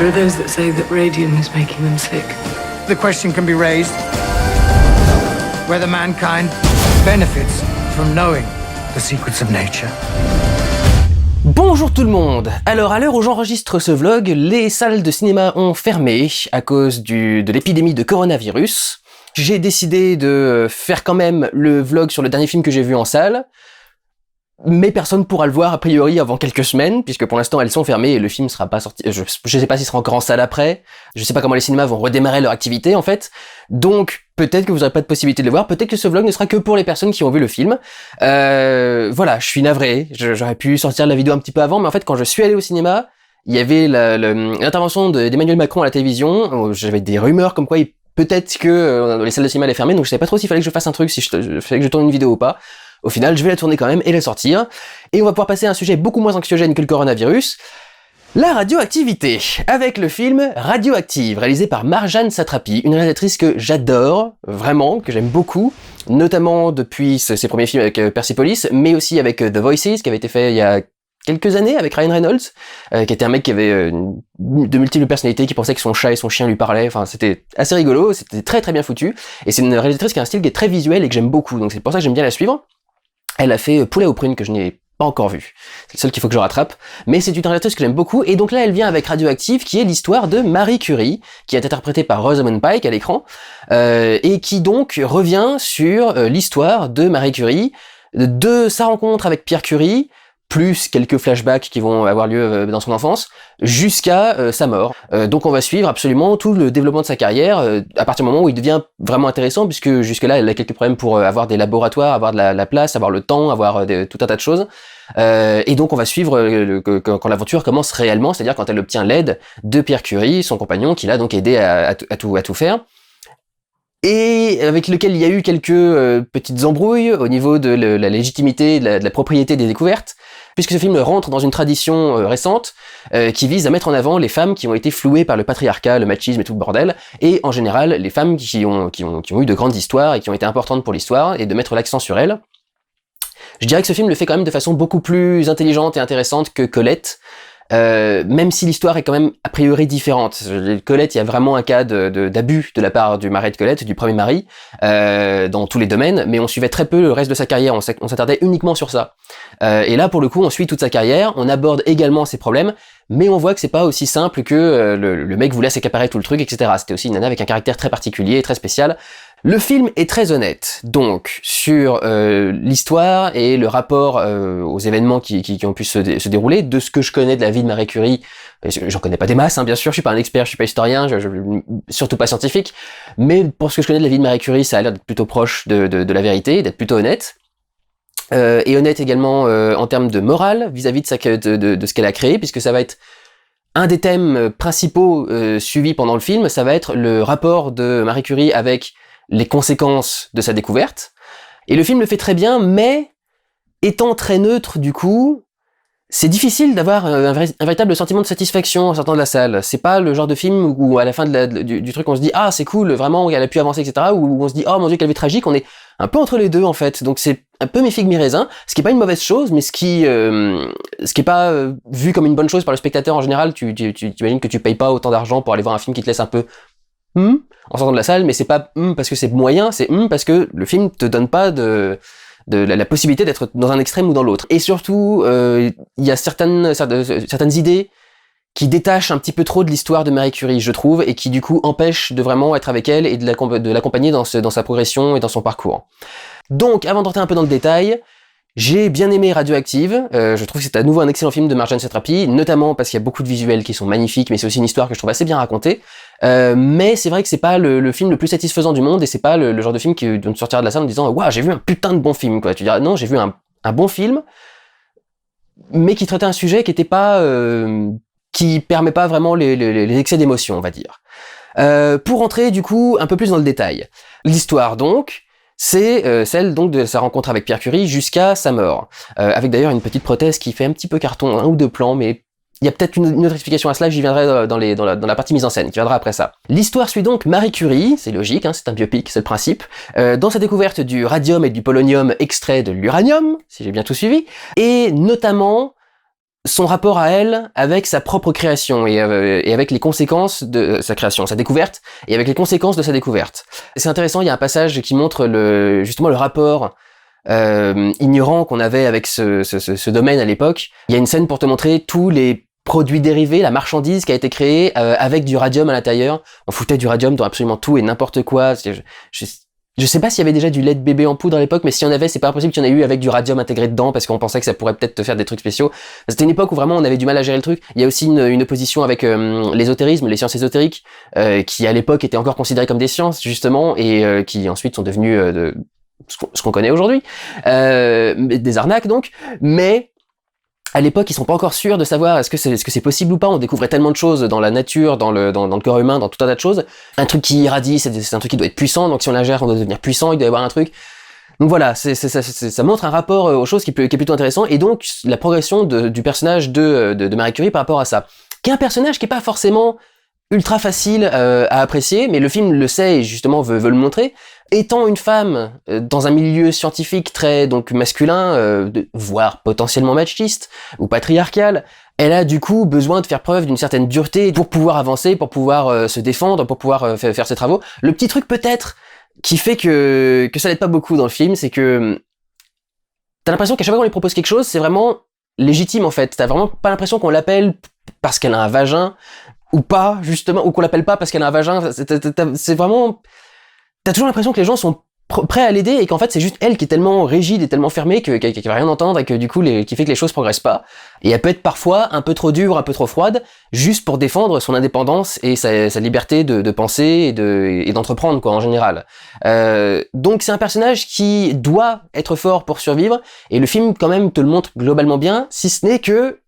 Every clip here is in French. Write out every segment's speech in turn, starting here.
There are those that say that radium is making them sick. The question can be raised whether mankind benefits from knowing the secrets of nature. Bonjour tout le monde. Alors à l'heure où j'enregistre ce vlog, les salles de cinéma ont fermé à cause de l'épidémie de coronavirus. J'ai décidé de faire quand même le vlog sur le dernier film que j'ai vu en salle, mais personne pourra le voir a priori avant quelques semaines, puisque pour l'instant elles sont fermées et le film sera pas sorti. Je sais pas s'il sera encore en salle après, je sais pas comment les cinémas vont redémarrer leur activité en fait, donc peut-être que vous aurez pas de possibilité de le voir, peut-être que ce vlog ne sera que pour les personnes qui ont vu le film. Voilà, je suis navré, j'aurais pu sortir la vidéo un petit peu avant, mais en fait quand je suis allé au cinéma, il y avait l'intervention d'Emmanuel Macron à la télévision, j'avais des rumeurs comme quoi peut-être que les salles de cinéma allaient fermer, donc je savais pas trop s'il fallait que je fasse un truc, si fallait que je tourne une vidéo ou pas. Au final, je vais la tourner quand même et la sortir. Et on va pouvoir passer à un sujet beaucoup moins anxiogène que le coronavirus, la radioactivité, avec le film Radioactive, réalisé par Marjane Satrapi, une réalisatrice que j'adore, vraiment, que j'aime beaucoup, notamment depuis ses premiers films avec Persepolis, mais aussi avec The Voices, qui avait été fait il y a quelques années avec Ryan Reynolds, qui était un mec qui avait de multiples personnalités, qui pensait que son chat et son chien lui parlaient, enfin c'était assez rigolo, c'était très très bien foutu, et c'est une réalisatrice qui a un style qui est très visuel et que j'aime beaucoup, donc c'est pour ça que j'aime bien la suivre. Elle a fait Poulet aux prunes que je n'ai pas encore vu. C'est le seul qu'il faut que je rattrape. Mais c'est une réalisatrice que j'aime beaucoup. Et donc là, elle vient avec Radioactive, qui est l'histoire de Marie Curie, qui est interprétée par Rosamund Pike à l'écran, et qui donc revient sur l'histoire de Marie Curie, de sa rencontre avec Pierre Curie, plus quelques flashbacks qui vont avoir lieu dans son enfance, jusqu'à sa mort. Donc on va suivre absolument tout le développement de sa carrière, à partir du moment où il devient vraiment intéressant, puisque jusque-là elle a quelques problèmes pour avoir des laboratoires, avoir de la place, avoir le temps, avoir tout un tas de choses. Et donc on va suivre quand l'aventure commence réellement, c'est-à-dire quand elle obtient l'aide de Pierre Curie, son compagnon, qui l'a donc aidé à tout faire. Et avec lequel il y a eu quelques petites embrouilles au niveau de la légitimité, de la propriété des découvertes, puisque ce film rentre dans une tradition récente qui vise à mettre en avant les femmes qui ont été flouées par le patriarcat, le machisme et tout le bordel, et en général les femmes qui ont eu de grandes histoires et qui ont été importantes pour l'histoire, et de mettre l'accent sur elles. Je dirais que ce film le fait quand même de façon beaucoup plus intelligente et intéressante que Colette, même si l'histoire est quand même a priori différente. Colette, il y a vraiment un cas d'abus de la part du mari de Colette, du premier mari, dans tous les domaines, mais on suivait très peu le reste de sa carrière, on s'attardait uniquement sur ça. Et là, pour le coup, on suit toute sa carrière, on aborde également ses problèmes, mais on voit que c'est pas aussi simple que le mec voulait s'accaparer tout le truc, etc. C'était aussi une nana avec un caractère très particulier, très spécial. Le film est très honnête, donc, sur l'histoire et le rapport aux événements qui ont pu se dérouler, de ce que je connais de la vie de Marie Curie. J'en connais pas des masses, hein, bien sûr, je suis pas un expert, je suis pas historien, surtout pas scientifique, mais pour ce que je connais de la vie de Marie Curie, ça a l'air d'être plutôt proche de la vérité, d'être plutôt honnête. Et honnête également en termes de morale, vis-à-vis de ce qu'elle a créé, puisque ça va être un des thèmes principaux suivis pendant le film, ça va être le rapport de Marie Curie avec les conséquences de sa découverte. Et le film le fait très bien, mais étant très neutre du coup, c'est difficile d'avoir un véritable sentiment de satisfaction en sortant de la salle. C'est pas le genre de film où à la fin du truc on se dit « Ah, c'est cool, vraiment, elle a pu avancer, etc. » ou on se dit « Oh mon Dieu, quelle vie tragique !» On est un peu entre les deux en fait. Donc c'est un peu mes figues, mes raisins, ce qui est pas une mauvaise chose, mais ce qui est pas vu comme une bonne chose par le spectateur en général. Tu imagines que tu payes pas autant d'argent pour aller voir un film qui te laisse un peu en sortant de la salle, mais c'est pas parce que c'est moyen, c'est parce que le film te donne pas de la possibilité d'être dans un extrême ou dans l'autre. Et surtout, il y a certaines idées qui détachent un petit peu trop de l'histoire de Marie Curie, je trouve, et qui du coup empêchent de vraiment être avec elle et de l'accompagner dans sa progression et dans son parcours. Donc, avant d'entrer un peu dans le détail, j'ai bien aimé Radioactive, je trouve que c'est à nouveau un excellent film de Marjane Satrapi, notamment parce qu'il y a beaucoup de visuels qui sont magnifiques, mais c'est aussi une histoire que je trouve assez bien racontée. Mais c'est vrai que c'est pas le film le plus satisfaisant du monde, et c'est pas le genre de film qui donne sortir de la salle en disant « Waouh, j'ai vu un putain de bon film », quoi. Tu dirais « Non, j'ai vu un bon film, mais qui traitait un sujet qui était pas... qui permet pas vraiment les excès d'émotion, on va dire. Pour rentrer, du coup, un peu plus dans le détail. L'histoire, donc, c'est celle donc de sa rencontre avec Pierre Curie jusqu'à sa mort. Avec d'ailleurs une petite prothèse qui fait un petit peu carton, un ou deux plans, mais il y a peut-être une autre explication à cela, j'y viendrai dans la partie mise en scène, qui viendra après ça. L'histoire suit donc Marie Curie, c'est logique, hein, c'est un biopic, c'est le principe, dans sa découverte du radium et du polonium extrait de l'uranium, si j'ai bien tout suivi, et notamment son rapport à elle avec sa propre création et avec les conséquences de sa création, sa découverte, et avec les conséquences de sa découverte. C'est intéressant, il y a un passage qui montre justement le rapport ignorant qu'on avait avec ce domaine à l'époque. Il y a une scène pour te montrer tous les produits dérivés, la marchandise qui a été créée avec du radium à l'intérieur. On foutait du radium dans absolument tout et n'importe quoi. Je sais pas s'il y avait déjà du lait de bébé en poudre à l'époque, mais s'il y en avait, c'est pas impossible qu'il y en ait eu avec du radium intégré dedans, parce qu'on pensait que ça pourrait peut-être te faire des trucs spéciaux. C'était une époque où vraiment on avait du mal à gérer le truc. Il y a aussi une opposition avec l'ésotérisme, les sciences ésotériques, qui à l'époque étaient encore considérées comme des sciences, justement, et qui ensuite sont devenues ce qu'on connaît aujourd'hui. Des arnaques, donc. Mais à l'époque, ils sont pas encore sûrs de savoir est-ce que c'est possible ou pas. On découvrait tellement de choses dans la nature, dans le corps humain, dans tout un tas de choses. Un truc qui irradie, c'est un truc qui doit être puissant. Donc si on la gère, on doit devenir puissant. Il doit y avoir un truc. Donc voilà, ça montre un rapport aux choses qui est plutôt intéressant. Et donc la progression du personnage de Marie Curie par rapport à ça, qui est un personnage qui est pas forcément ultra facile à apprécier, mais le film le sait et justement veut le montrer. Étant une femme dans un milieu scientifique très donc masculin, voire potentiellement machiste ou patriarcal, elle a du coup besoin de faire preuve d'une certaine dureté pour pouvoir avancer, pour pouvoir se défendre, pour pouvoir faire ses travaux. Le petit truc peut-être qui fait que ça n'aide pas beaucoup dans le film, c'est que t'as l'impression qu'à chaque fois qu'on lui propose quelque chose, c'est vraiment légitime en fait. T'as vraiment pas l'impression qu'on l'appelle parce qu'elle a un vagin ou pas justement, ou qu'on l'appelle pas parce qu'elle a un vagin. C'est vraiment... T'as toujours l'impression que les gens sont prêts à l'aider et qu'en fait c'est juste elle qui est tellement rigide et tellement fermée qu'elle va rien entendre et que du coup qui fait que les choses progressent pas. Et elle peut être parfois un peu trop dure, un peu trop froide, juste pour défendre son indépendance et sa liberté de penser et d'entreprendre quoi en général. Donc c'est un personnage qui doit être fort pour survivre et le film quand même te le montre globalement bien, si ce n'est que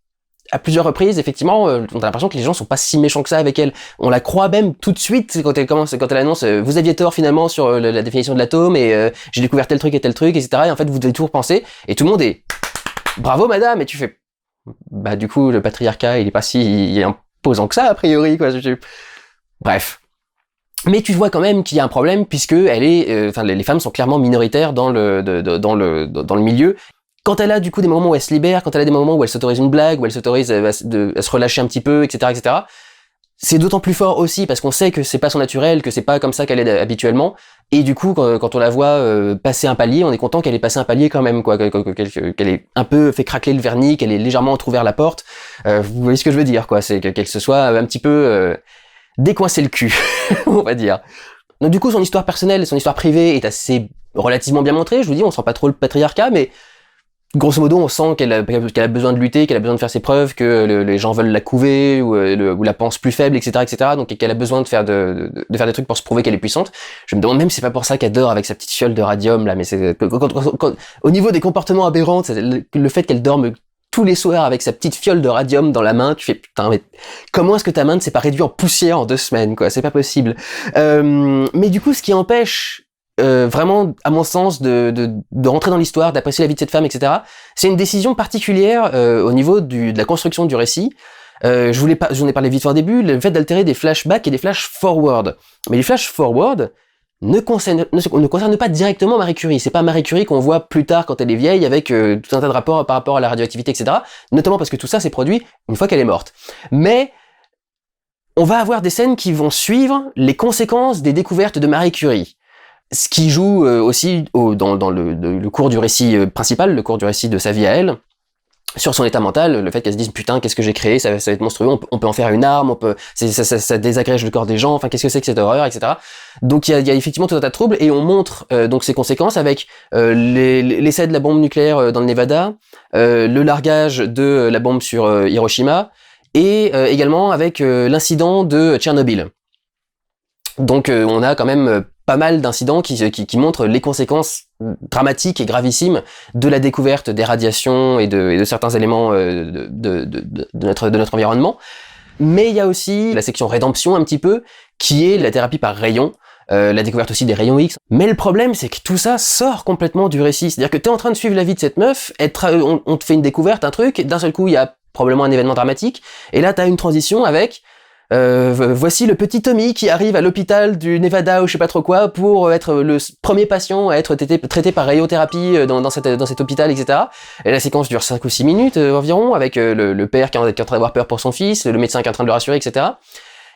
à plusieurs reprises, effectivement, on a l'impression que les gens sont pas si méchants que ça avec elle. On la croit même tout de suite quand elle annonce vous aviez tort finalement sur la définition de l'atome et j'ai découvert tel truc, etc. Et en fait, vous devez tout repenser et tout le monde est bravo madame. Et tu fais bah du coup le patriarcat il est pas si imposant que ça a priori quoi. Bref. Mais tu vois quand même qu'il y a un problème puisque elle est, les femmes sont clairement minoritaires dans le milieu. Quand elle a du coup des moments où elle se libère, quand elle a des moments où elle s'autorise une blague, où elle s'autorise à se relâcher un petit peu, etc., c'est d'autant plus fort aussi parce qu'on sait que c'est pas son naturel, que c'est pas comme ça qu'elle est habituellement. Et du coup, quand on la voit passer un palier, on est content qu'elle ait passé un palier quand même, quoi, qu'elle ait un peu fait craquer le vernis, qu'elle ait légèrement entrouvert la porte. Vous voyez ce que je veux dire, quoi. C'est qu'elle se soit un petit peu décoincé le cul, on va dire. Donc du coup, son histoire personnelle, son histoire privée est assez relativement bien montrée. Je vous dis, on sent pas trop le patriarcat, mais grosso modo, on sent qu'elle a besoin de lutter, qu'elle a besoin de faire ses preuves, que les gens veulent la couver ou la pensent plus faible, etc. Donc qu'elle a besoin de faire des trucs pour se prouver qu'elle est puissante. Je me demande même si c'est pas pour ça qu'elle dort avec sa petite fiole de radium là. Mais c'est au niveau des comportements aberrants, le fait qu'elle dorme tous les soirs avec sa petite fiole de radium dans la main, tu fais putain mais comment est-ce que ta main ne s'est pas réduite en poussière en 2 semaines quoi? C'est pas possible. Mais du coup, ce qui empêche vraiment, à mon sens, de rentrer dans l'histoire, d'apprécier la vie de cette femme, etc. C'est une décision particulière au niveau de la construction du récit. J'en ai parlé vite fait au début, le fait d'altérer des flashbacks et des flash-forward. Mais les flash-forward ne concernent pas directement Marie Curie. C'est pas Marie Curie qu'on voit plus tard quand elle est vieille avec tout un tas de rapports par rapport à la radioactivité, etc. Notamment parce que tout ça s'est produit une fois qu'elle est morte. Mais on va avoir des scènes qui vont suivre les conséquences des découvertes de Marie Curie. Ce qui joue aussi dans le cours du récit principal, le cours du récit de sa vie à elle, sur son état mental, le fait qu'elle se dise putain qu'est-ce que j'ai créé, ça va être monstrueux, on peut en faire une arme, ça désagrège le corps des gens, enfin qu'est-ce que c'est que cette horreur, etc. Donc il y a effectivement tout un tas de troubles et on montre donc ses conséquences avec l'essai de la bombe nucléaire dans le Nevada, le largage de la bombe sur Hiroshima et également avec l'incident de Tchernobyl. Donc on a quand même pas mal d'incidents qui montrent les conséquences dramatiques et gravissimes de la découverte des radiations et de certains éléments de notre environnement. Mais il y a aussi la section rédemption un petit peu, qui est la thérapie par rayons, la découverte aussi des rayons X. Mais le problème, c'est que tout ça sort complètement du récit. C'est-à-dire que t'es en train de suivre la vie de cette meuf, on te fait une découverte, un truc, et d'un seul coup, il y a probablement un événement dramatique, et là, t'as une transition avec Voici le petit Tommy qui arrive à l'hôpital du Nevada ou je sais pas trop quoi pour être le premier patient à être traité par radiothérapie dans cet hôpital, etc. Et la séquence dure 5 ou 6 minutes environ, avec le père qui est en train d'avoir peur pour son fils, le médecin qui est en train de le rassurer, etc.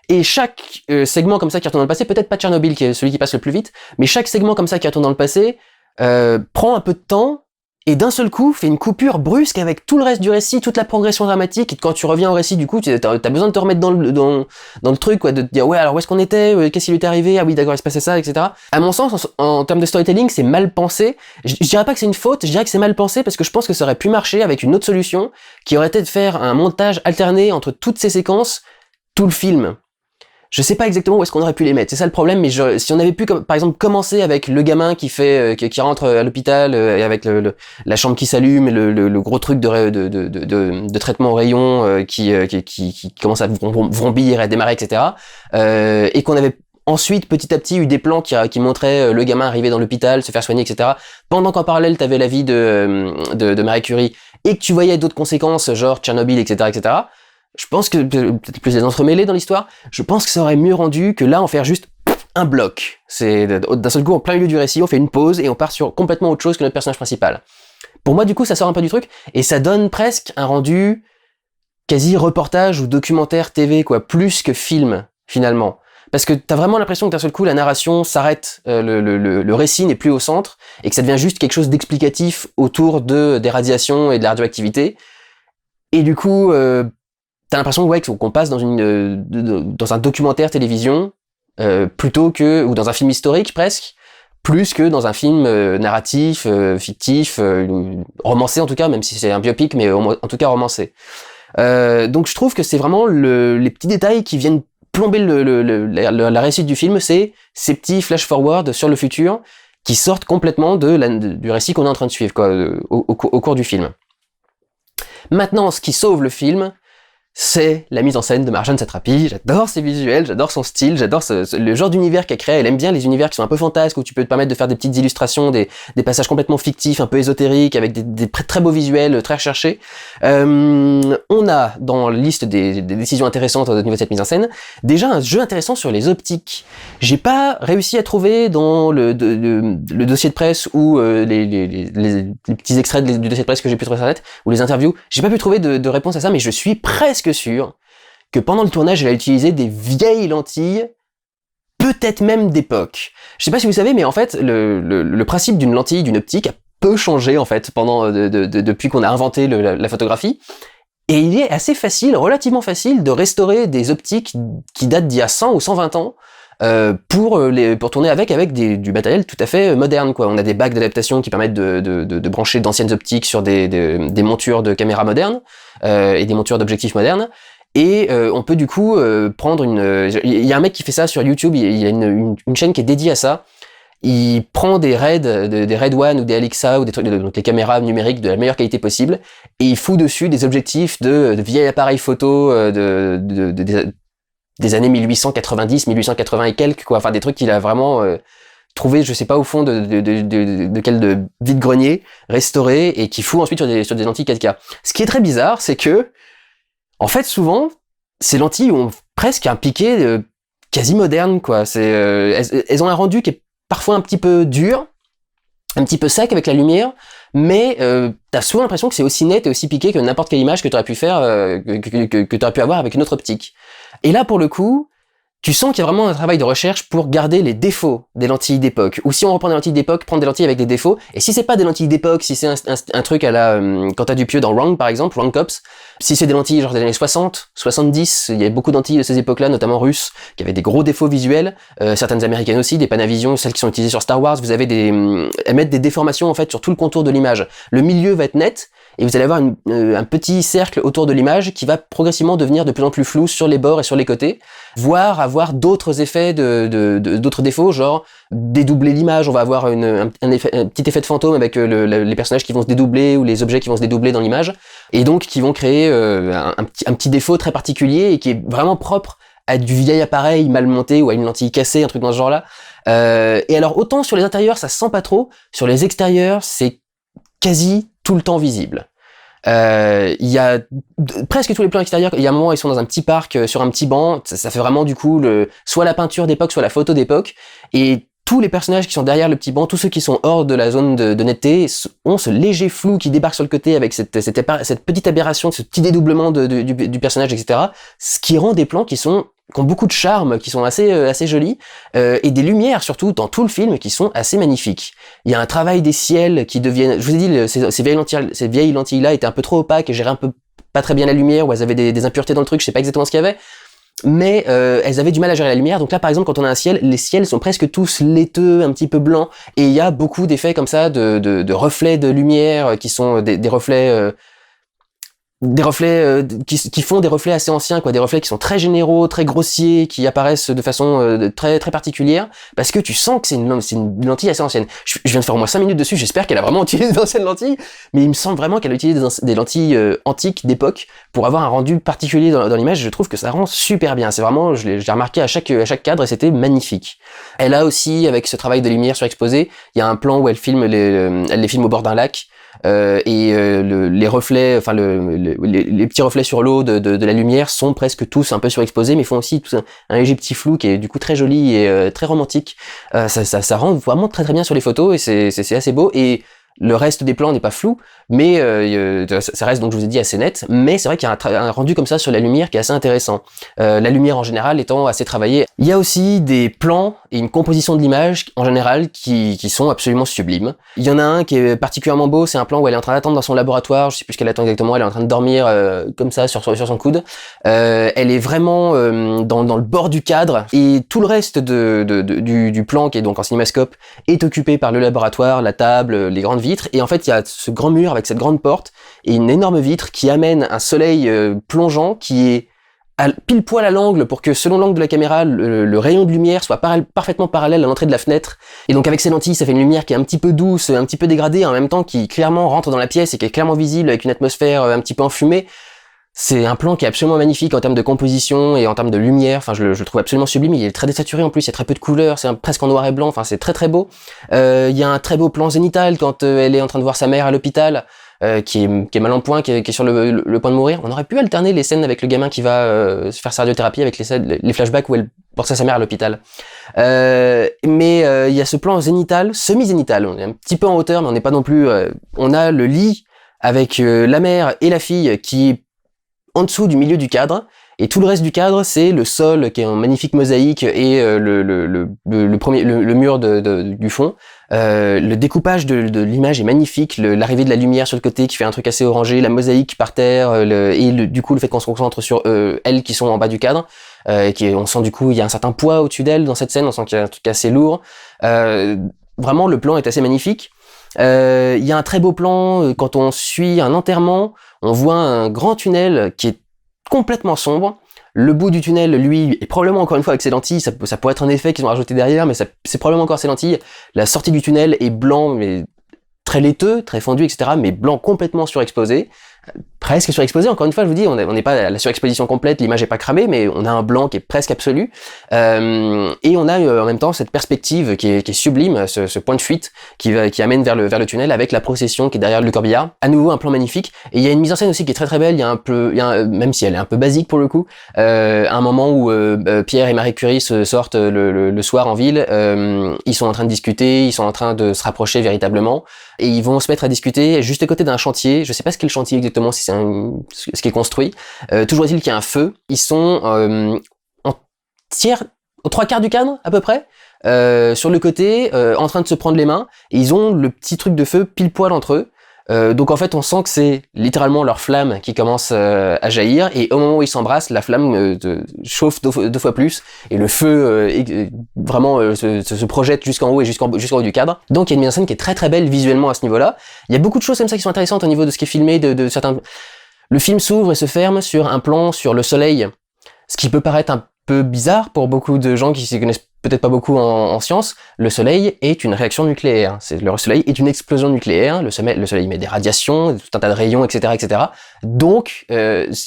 Et chaque segment comme ça qui retourne dans le passé, peut-être pas Tchernobyl qui est celui qui passe le plus vite, mais chaque segment comme ça qui retourne dans le passé prend un peu de temps et d'un seul coup fait une coupure brusque avec tout le reste du récit, toute la progression dramatique. Et quand tu reviens au récit, du coup, t'as besoin de te remettre dans le truc, quoi, de te dire ouais, alors où est-ce qu'on était, qu'est-ce qui lui était arrivé, ah oui d'accord, il se passait ça, etc. À mon sens, en termes de storytelling, c'est mal pensé. Je dirais pas que c'est une faute, je dirais que c'est mal pensé parce que je pense que ça aurait pu marcher avec une autre solution qui aurait été de faire un montage alterné entre toutes ces séquences, tout le film. Je sais pas exactement où est-ce qu'on aurait pu les mettre, c'est ça le problème, mais si on avait pu, par exemple, commencer avec le gamin qui rentre à l'hôpital, et avec la chambre qui s'allume, le gros truc de traitement au rayon, qui commence à vrombir, à démarrer, etc., et qu'on avait ensuite, petit à petit, eu des plans qui montraient le gamin arriver dans l'hôpital, se faire soigner, etc., pendant qu'en parallèle, t'avais la vie de Marie Curie, et que tu voyais d'autres conséquences, genre Tchernobyl, etc., etc., je pense que, peut-être plus des entremêlés dans l'histoire, je pense que ça aurait mieux rendu que là, en faire juste un bloc. C'est, d'un seul coup, en plein milieu du récit, on fait une pause et on part sur complètement autre chose que notre personnage principal. Pour moi, du coup, ça sort un peu du truc, et ça donne presque un rendu quasi reportage ou documentaire TV, quoi, plus que film, finalement. Parce que t'as vraiment l'impression que d'un seul coup, la narration s'arrête, le récit n'est plus au centre, et que ça devient juste quelque chose d'explicatif autour des radiations et de la radioactivité. Et du coup, t'as l'impression qu'on passe dans un documentaire télévision plutôt que, ou dans un film historique presque, plus que dans un film narratif, fictif, romancé en tout cas, même si c'est un biopic, mais en tout cas romancé. Donc je trouve que c'est vraiment les petits détails qui viennent plomber la réussite du film, c'est ces petits flash-forward sur le futur qui sortent complètement du récit qu'on est en train de suivre, quoi, au cours du film. Maintenant, ce qui sauve le film, c'est la mise en scène de Marjane Satrapi. J'adore ses visuels, j'adore son style, j'adore le genre d'univers qu'elle crée. Elle aime bien les univers qui sont un peu fantasques, où tu peux te permettre de faire des petites illustrations, des passages complètement fictifs, un peu ésotériques, avec des très beaux visuels, très recherchés. On a, dans la liste des décisions intéressantes au niveau de cette mise en scène, déjà un jeu intéressant sur les optiques. J'ai pas réussi à trouver dans le dossier de presse ou les petits extraits du dossier de presse que j'ai pu trouver sur Internet, ou les interviews, j'ai pas pu trouver de réponse à ça, mais je suis presque sûr que pendant le tournage, elle a utilisé des vieilles lentilles, peut-être même d'époque. Je sais pas si vous savez, mais en fait, le principe d'une lentille, d'une optique, a peu changé en fait depuis qu'on a inventé la photographie. Et il est assez facile, relativement facile, de restaurer des optiques qui datent d'il y a 100 ou 120 ans. Pour tourner avec du matériel tout à fait moderne, quoi. On a des bacs d'adaptation qui permettent de brancher d'anciennes optiques sur des montures de caméras modernes et des montures d'objectifs modernes. Et on peut du coup prendre il y a un mec qui fait ça sur YouTube, il a une chaîne qui est dédiée à ça. Il prend des Red One ou des Alexa ou des trucs, donc les caméras numériques de la meilleure qualité possible, et il fout dessus des objectifs de vieilles appareils photo des années 1890, 1880 et quelques, quoi. Enfin, des trucs qu'il a vraiment trouvé, je sais pas, au fond de quel vide-grenier, restauré, et qui fout ensuite sur des lentilles 4K. Ce qui est très bizarre, c'est que, en fait, souvent, ces lentilles ont presque un piqué quasi moderne, quoi. Elles ont un rendu qui est parfois un petit peu dur, un petit peu sec avec la lumière, mais t'as souvent l'impression que c'est aussi net et aussi piqué que n'importe quelle image que t'aurais pu faire, que t'aurais pu avoir avec une autre optique. Et là, pour le coup, tu sens qu'il y a vraiment un travail de recherche pour garder les défauts des lentilles d'époque. Ou si on reprend des lentilles d'époque, prendre des lentilles avec des défauts. Et si c'est pas des lentilles d'époque, si c'est un truc à la Quentin Dupieux dans Wrong, par exemple, Wrong Cops, si c'est des lentilles genre des années 60, 70, il y avait beaucoup de lentilles de ces époques-là, notamment russes, qui avaient des gros défauts visuels, certaines américaines aussi, des Panavision, celles qui sont utilisées sur Star Wars, vous avez elles mettent des déformations en fait sur tout le contour de l'image. Le milieu va être net, et vous allez avoir un petit cercle autour de l'image qui va progressivement devenir de plus en plus flou sur les bords et sur les côtés, voire avoir d'autres effets d'autres défauts, genre dédoubler l'image. On va avoir un petit effet de fantôme avec les personnages qui vont se dédoubler ou les objets qui vont se dédoubler dans l'image, et donc qui vont créer un petit défaut très particulier et qui est vraiment propre à du vieil appareil mal monté ou à une lentille cassée, un truc dans ce genre-là. Et alors autant sur les intérieurs ça se sent pas trop, sur les extérieurs c'est quasi tout le temps visible. Il y a presque tous les plans extérieurs. Il y a un moment où ils sont dans un petit parc sur un petit banc. Ça fait vraiment du coup soit la peinture d'époque, soit la photo d'époque. Et tous les personnages qui sont derrière le petit banc, tous ceux qui sont hors de la zone de netteté, ont ce léger flou qui débarque sur le côté avec cette petite aberration, ce petit dédoublement du personnage, etc. Ce qui rend des plans qui ont beaucoup de charme, qui sont assez jolis, et des lumières surtout dans tout le film qui sont assez magnifiques. Il y a un travail des ciels qui deviennent, je vous ai dit, ces vieilles lentilles-là étaient un peu trop opaques et géraient un peu pas très bien la lumière, ou elles avaient des impuretés dans le truc, je sais pas exactement ce qu'il y avait. Mais elles avaient du mal à gérer la lumière. Donc là, par exemple, quand on a un ciel, les ciels sont presque tous laiteux, un petit peu blancs, et il y a beaucoup d'effets comme ça de reflets de lumière qui sont des reflets qui font des reflets assez anciens, quoi, des reflets qui sont très généraux, très grossiers, qui apparaissent de façon très très particulière, parce que tu sens que c'est une lentille assez ancienne. Je viens de faire au moins 5 minutes dessus, j'espère qu'elle a vraiment utilisé d'anciennes lentilles, mais il me semble vraiment qu'elle a utilisé des lentilles antiques d'époque pour avoir un rendu particulier dans l'image. Je trouve que ça rend super bien. C'est vraiment, je l'ai remarqué à chaque cadre et c'était magnifique. Elle a aussi, avec ce travail de lumière surexposée, il y a un plan où elle les filme au bord d'un lac. Les reflets, enfin les petits reflets sur l'eau de la lumière sont presque tous un peu surexposés, mais font aussi un léger petit flou qui est du coup très joli et très romantique. Ça rend vraiment très très bien sur les photos et c'est assez beau. Et le reste des plans n'est pas flou, mais ça reste, donc je vous ai dit, assez net. Mais c'est vrai qu'il y a un rendu comme ça sur la lumière qui est assez intéressant. La lumière en général étant assez travaillée. Il y a aussi des plans et une composition de l'image en général qui sont absolument sublimes. Il y en a un qui est particulièrement beau, c'est un plan où elle est en train d'attendre dans son laboratoire, je sais plus ce qu'elle attend exactement, elle est en train de dormir comme ça sur son coude. Elle est vraiment dans le bord du cadre, et tout le reste du plan, qui est donc en cinémascope, est occupé par le laboratoire, la table, les grandes vitres, et en fait il y a ce grand mur avec cette grande porte et une énorme vitre qui amène un soleil plongeant qui est pile poil à l'angle pour que, selon l'angle de la caméra, le rayon de lumière soit parfaitement parallèle à l'entrée de la fenêtre. Et donc avec ces lentilles, ça fait une lumière qui est un petit peu douce, un petit peu dégradée, en même temps qui clairement rentre dans la pièce et qui est clairement visible avec une atmosphère un petit peu enfumée. C'est un plan qui est absolument magnifique en termes de composition et en termes de lumière. Enfin, je le trouve absolument sublime. Il est très désaturé en plus, il y a très peu de couleurs, c'est presque en noir et blanc. Enfin, c'est très très beau. Il y a un très beau plan zénital quand elle est en train de voir sa mère à l'hôpital. Qui est mal en point, qui est sur le point de mourir. On aurait pu alterner les scènes avec le gamin qui va se faire sa radiothérapie avec les flashbacks où elle porte sa mère à l'hôpital. Mais il y a ce plan zénital, semi-zénital. On est un petit peu en hauteur, mais on n'est pas non plus... on a le lit avec la mère et la fille qui est en dessous du milieu du cadre. Et tout le reste du cadre, c'est le sol qui est en magnifique mosaïque et le mur du fond. Le découpage de l'image est magnifique, l'arrivée de la lumière sur le côté qui fait un truc assez orangé, la mosaïque par terre, du coup le fait qu'on se concentre sur elles qui sont en bas du cadre, on sent du coup il y a un certain poids au-dessus d'elles dans cette scène, on sent qu'il y a un truc assez lourd. Vraiment le plan est assez magnifique. Il y a un très beau plan quand on suit un enterrement, on voit un grand tunnel qui est complètement sombre. Le bout du tunnel, lui, est probablement encore une fois avec ses lentilles, ça pourrait être un effet qu'ils ont rajouté derrière, mais c'est probablement encore ses lentilles. La sortie du tunnel est blanc, mais très laiteux, très fondu, etc., mais blanc complètement surexposé. Presque surexposé, encore une fois, je vous dis, on n'est pas à la surexposition complète, l'image est pas cramée, mais on a un blanc qui est presque absolu, et on a en même temps cette perspective qui est sublime, ce point de fuite qui amène vers le tunnel avec la procession qui est derrière le corbillard. À nouveau un plan magnifique, et il y a une mise en scène aussi qui est très très belle. Même si elle est un peu basique pour le coup, un moment où Pierre et Marie Curie se sortent le soir en ville, ils sont en train de discuter, ils sont en train de se rapprocher véritablement, et ils vont se mettre à discuter juste à côté d'un chantier. Je sais pas ce qu'est le chantier exactement, si c'est ce qui est construit. Toujours est-il qu'il y a un feu. Ils sont aux 3/4 du cadre à peu près, sur le côté, en train de se prendre les mains, et ils ont le petit truc de feu pile poil entre eux. Donc en fait on sent que c'est littéralement leur flamme qui commence à jaillir, et au moment où ils s'embrassent, la flamme chauffe deux fois plus, et le feu vraiment se projette jusqu'en haut et jusqu'en haut du cadre. Donc il y a une mise en scène qui est très très belle visuellement à ce niveau-là. Il y a beaucoup de choses comme ça qui sont intéressantes au niveau de ce qui est filmé, de certains... Le film s'ouvre et se ferme sur un plan sur le soleil, ce qui peut paraître un peu bizarre pour beaucoup de gens qui s'y connaissent peut-être pas beaucoup en sciences. Le soleil est une réaction nucléaire. Le soleil est une explosion nucléaire. Le soleil émet des radiations, tout un tas de rayons, etc., etc. Donc,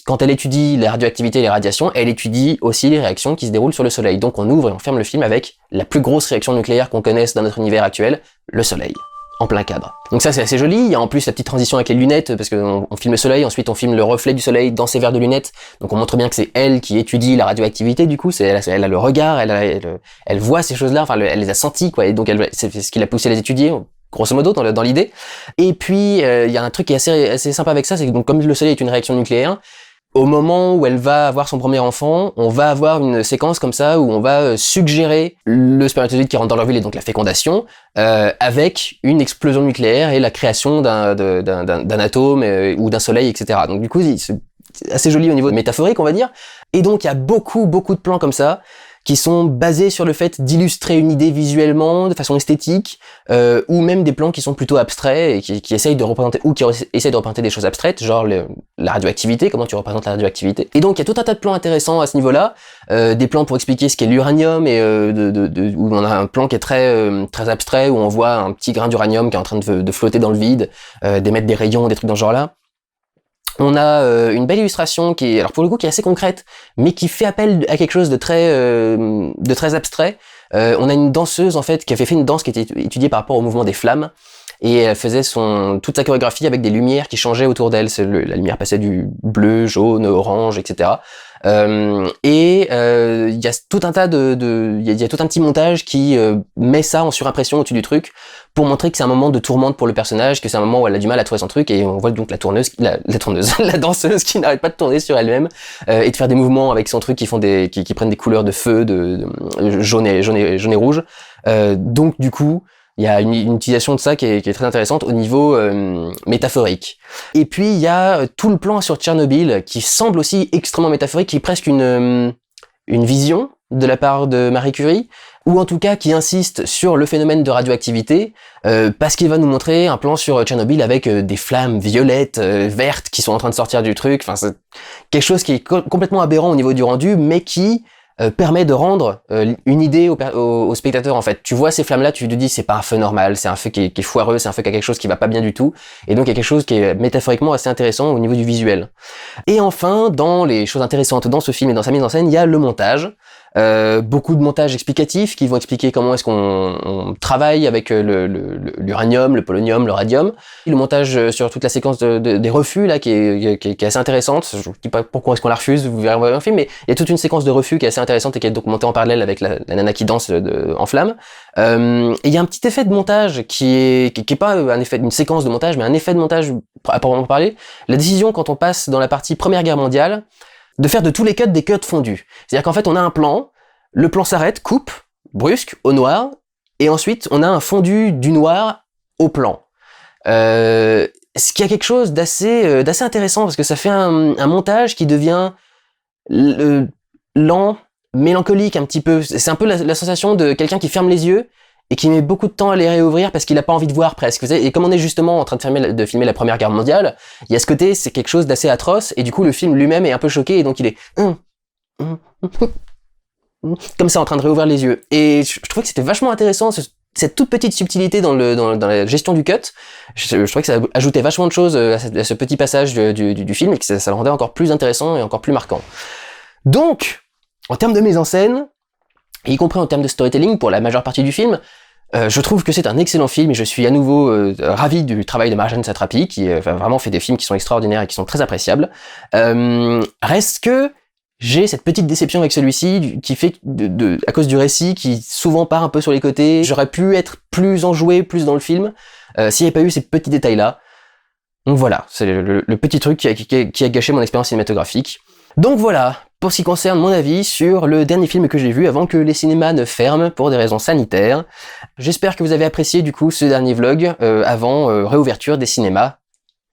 quand elle étudie la radioactivité et les radiations, elle étudie aussi les réactions qui se déroulent sur le soleil. Donc, on ouvre et on ferme le film avec la plus grosse réaction nucléaire qu'on connaisse dans notre univers actuel, le soleil. en plein cadre. Donc ça c'est assez joli, il y a en plus la petite transition avec les lunettes, parce qu'on filme le soleil, ensuite on filme le reflet du soleil dans ses verres de lunettes, donc on montre bien que c'est elle qui étudie la radioactivité, du coup, elle a le regard, elle voit ces choses-là, enfin elle les a senties, quoi, et donc c'est ce qui l'a poussé à les étudier, grosso modo, dans l'idée. Et puis il y a un truc qui est assez sympa avec ça, c'est que donc comme le soleil est une réaction nucléaire, au moment où elle va avoir son premier enfant, on va avoir une séquence comme ça où on va suggérer le spermatozoïde qui rentre dans l'ovule et donc la fécondation avec une explosion nucléaire et la création d'un atome ou d'un soleil, etc. Donc du coup, c'est assez joli au niveau métaphorique, on va dire. Et donc il y a beaucoup de plans comme ça qui sont basés sur le fait d'illustrer une idée visuellement, de façon esthétique, ou même des plans qui sont plutôt abstraits et qui essayent de représenter, ou qui essayent de représenter des choses abstraites, genre la radioactivité, comment tu représentes la radioactivité. Et donc il y a tout un tas de plans intéressants à ce niveau-là, des plans pour expliquer ce qu'est l'uranium, et où on a un plan qui est très abstrait, où on voit un petit grain d'uranium qui est en train de flotter dans le vide, d'émettre des rayons, des trucs dans ce genre-là. On a une belle illustration qui est, alors pour le coup, qui est assez concrète, mais qui fait appel à quelque chose de très abstrait. On a une danseuse en fait qui avait fait une danse qui était étudiée par rapport au mouvement des flammes, et elle faisait toute sa chorégraphie avec des lumières qui changeaient autour d'elle. La lumière passait du bleu, jaune, orange, etc. Il y a tout un tas il y a tout un petit montage qui met ça en surimpression au-dessus du truc pour montrer que c'est un moment de tourmente pour le personnage, que c'est un moment où elle a du mal à trouver son truc, et on voit donc la danseuse qui n'arrête pas de tourner sur elle-même et de faire des mouvements avec son truc qui prennent des couleurs de feu, de jaune et rouge. Donc du coup, il y a une utilisation de ça qui est très intéressante au niveau métaphorique. Et puis il y a tout le plan sur Tchernobyl qui semble aussi extrêmement métaphorique, qui est presque une vision de la part de Marie Curie, ou en tout cas qui insiste sur le phénomène de radioactivité, parce qu'il va nous montrer un plan sur Tchernobyl avec des flammes violettes, vertes qui sont en train de sortir du truc. Enfin, c'est quelque chose qui est complètement aberrant au niveau du rendu, mais qui permet de rendre une idée au spectateur. En fait, tu vois ces flammes là, tu te dis c'est pas un feu normal, c'est un feu qui est foireux, c'est un feu qui a quelque chose qui va pas bien du tout, et donc il y a quelque chose qui est métaphoriquement assez intéressant au niveau du visuel. Et enfin, dans les choses intéressantes dans ce film et dans sa mise en scène, il y a le montage. Beaucoup de montages explicatifs qui vont expliquer comment est-ce qu'on travaille avec l'uranium, le polonium, le radium. Le montage sur toute la séquence des refus là qui est assez intéressante. Je ne dis pas pourquoi est-ce qu'on la refuse, vous verrez un film, mais il y a toute une séquence de refus qui est assez intéressante et qui est donc montée en parallèle avec la nana qui danse en flammes. Et il y a un petit effet de montage qui est pas un effet d'une séquence de montage, mais un effet de montage à proprement parler. La décision quand on passe dans la partie Première Guerre mondiale de faire de tous les cuts des cuts fondus. C'est-à-dire qu'en fait, on a un plan, le plan s'arrête, coupe, brusque, au noir, et ensuite, on a un fondu du noir au plan. Ce qui a quelque chose d'assez intéressant, parce que ça fait un montage qui devient lent, mélancolique un petit peu. C'est un peu la sensation de quelqu'un qui ferme les yeux et qui met beaucoup de temps à les réouvrir parce qu'il a pas envie de voir presque. Et comme on est justement en train de filmer la Première Guerre mondiale, il y a ce côté, c'est quelque chose d'assez atroce, et du coup le film lui-même est un peu choqué, et donc il est comme ça en train de réouvrir les yeux. Et je trouvais que c'était vachement intéressant, cette toute petite subtilité dans la gestion du cut. Je trouvais que ça ajoutait vachement de choses à ce petit passage du film, et que ça le rendait encore plus intéressant et encore plus marquant. Donc, en termes de mise en scène, y compris en termes de storytelling pour la majeure partie du film, je trouve que c'est un excellent film, et je suis à nouveau ravi du travail de Marjane Satrapi, qui vraiment fait des films qui sont extraordinaires et qui sont très appréciables. Reste que j'ai cette petite déception avec celui-ci, qui fait à cause du récit, qui souvent part un peu sur les côtés. J'aurais pu être plus enjoué, plus dans le film, s'il n'y avait pas eu ces petits détails-là. Donc voilà, c'est le petit truc qui a gâché mon expérience cinématographique. Donc voilà, pour ce qui concerne mon avis sur le dernier film que j'ai vu avant que les cinémas ne ferment pour des raisons sanitaires. J'espère que vous avez apprécié du coup ce dernier vlog avant réouverture des cinémas.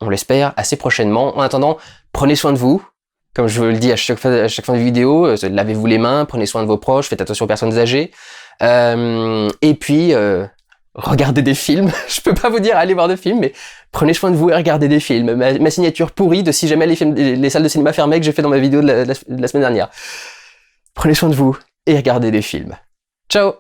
On l'espère assez prochainement. En attendant, prenez soin de vous. Comme je vous le dis à chaque fin de vidéo, lavez-vous les mains, prenez soin de vos proches, faites attention aux personnes âgées. Et puis, regardez des films. Je peux pas vous dire allez voir des films, mais prenez soin de vous et regardez des films. Ma signature pourrie de si jamais les salles de cinéma fermaient que j'ai fait dans ma vidéo de la semaine dernière. Prenez soin de vous et regardez des films. Ciao!